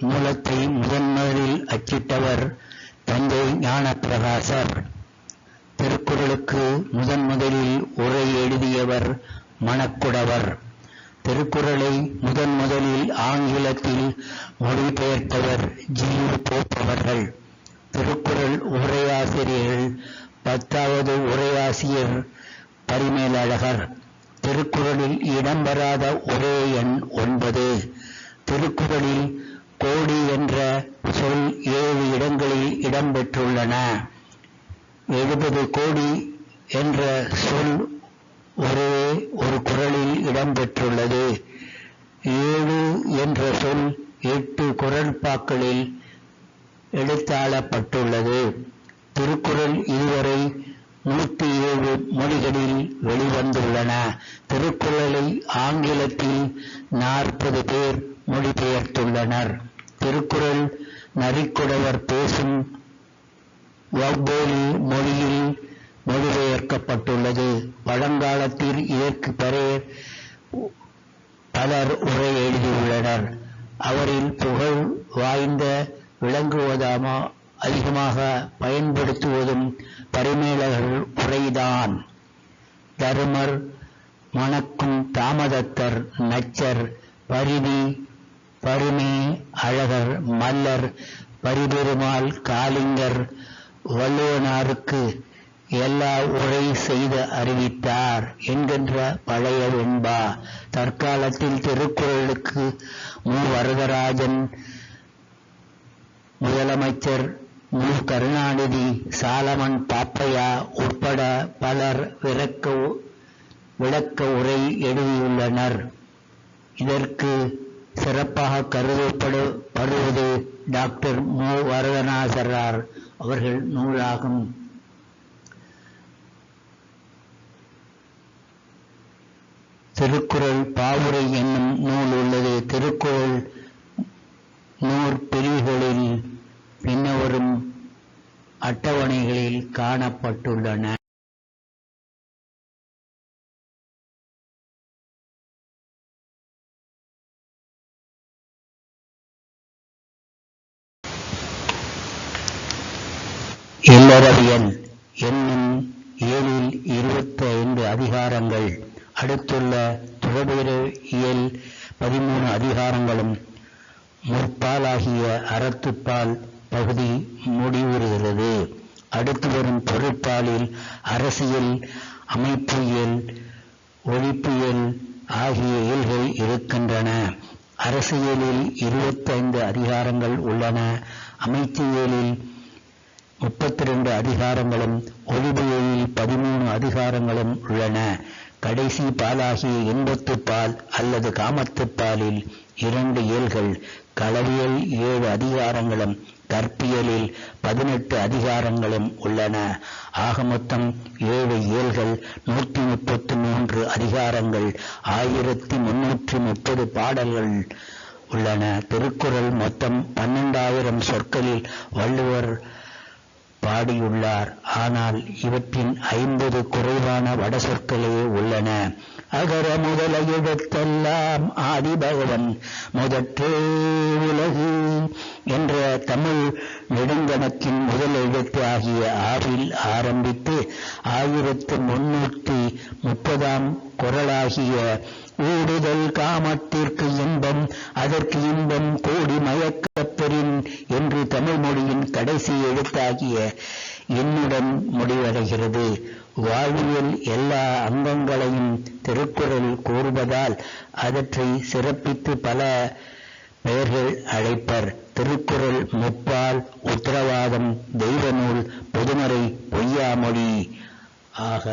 மூலத்தை முதன்முதலில் அச்சிட்டவர் தந்தை ஞானப்பிரகாசர். திருக்குறளுக்கு முதன்முதலில் உரை எழுதியவர் மணக்குடவர். திருக்குறளை முதன்முதலில் ஆங்கிலத்தில் மொழிபெயர்த்தவர் ஜி.யு. போப் அவர்கள். திருக்குறள் உரையாசிரியர்கள் 10வது உரையாசிரியர் பரிமேலழகர். திருக்குறளில் இடம்பெறாத ஒரே எண் 9. திருக்குறளில் கோடி என்ற சொல் 7 இடங்களில் இடம்பெற்றுள்ளன. 70 கோடி என்ற சொல் ஒரே ஒரு குறளில் இடம்பெற்றுள்ளது. 7 என்ற சொல் 8 குறள்பாக்களில் எடுத்தாளப்பட்டுள்ளது. திருக்குறள் இதுவரை 107 மொழிகளில் வெளிவந்துள்ளன. திருக்குறளை ஆங்கிலத்தில் 40 பேர் மொழிபெயர்த்துள்ளனர். திருக்குறள் நரிக்குடவர் பேசும் வவ்வேலி மொழியில் மொழிபெயர்க்கப்பட்டுள்ளது. பழங்காலத்தில் இதற்கு பலர் உரை எழுதியுள்ளனர். அவரில் புகழ் வாய்ந்த விளங்குவதாமோ அதிகமாக பயன்படுத்துவதும் பரிமேலழகர் உரைதான். தருமர், மணக்கும் தாமதத்தர், நச்சர், பரிதி, பரிமே அழகர், மல்லர், பரிபெருமாள், காளிங்கர், வள்ளுவனாருக்கு எல்லா உரை செய்து அறிவித்தார் என்கின்ற பழைய வெண்பா. தற்காலத்தில் திருக்குறளுக்கு மு. வரதராஜன், முதலமைச்சர் மு. கருணாநிதி, சாலமன் பாப்பையா உட்பட பலர் விளக்க உரை எழுதியுள்ளனர். இதற்கு சிறப்பாக கருதப்படுவது டாக்டர் மு. வரதராஜனார் அவர்கள் நூலாகும். திருக்குறள் பாவுரை என்னும் நூல் உள்ளது. திருக்குறள் நூற்பிரிவுகளில் பின்வரும் அட்டவணைகளில் காணப்பட்டுள்ளன. இல்லறவியல் என்னும் இயலில் 25 அதிகாரங்கள். அடுத்துள்ள துறவியல் 13 அதிகாரங்களும் முற்பாலாகிய அறத்துப்பால் பகுதி முடிவுறுகிறது. அடுத்து வரும் பொருட்பாலில் அரசியல், அமைப்பியல், ஒழிப்பியல் ஆகிய இயல்கள் இருக்கின்றன. அரசியலில் 25 அதிகாரங்கள் உள்ளன. அமைச்சியலில் 32 அதிகாரங்களும் ஒழிபியலில் 13 அதிகாரங்களும் உள்ளன. கடைசி பாலாகிய இன்பத்துப்பால் அல்லது காமத்துப்பாலில் 2 இயல்கள். களவியல் 7 அதிகாரங்களும் கற்பியலில் 18 அதிகாரங்களும் உள்ளன. ஆக மொத்தம் 7 இயல்கள், 133 அதிகாரங்கள், 1330 பாடல்கள் உள்ளன. திருக்குறள் மொத்தம் 12,000 சொற்களில் வள்ளுவர் பாடியுள்ளார். ஆனால் இவற்றின் 50 குறைவான வட சொற்களே உள்ளன. அகர முதல எழுத்தெல்லாம் ஆதிபகவன் முதற்றே உலகு என்ற தமிழ் நெடுங்கணக்கின் முதல் எழுத்து ஆகிய ஆவில் ஆரம்பித்து 1330 குறளாகிய ஊடுதல் காமத்திற்கு இன்பம் அதற்கு இன்பம் கோடி மயக்கப் பெறின் என்று தமிழ் மொழியின் கடைசி எழுத்தாகிய எண்ணுடன் முடிவடைகிறது. வாழ்வியல் எல்லா அங்கங்களையும் திருக்குறள் கூறுவதால் அவற்றை சிறப்பித்து பல பெயர்கள் அழைப்பர். திருக்குறள் முப்பால், உத்தரவாதம், தெய்வநூல், பொதுமறை, பொய்யாமொழி ஆக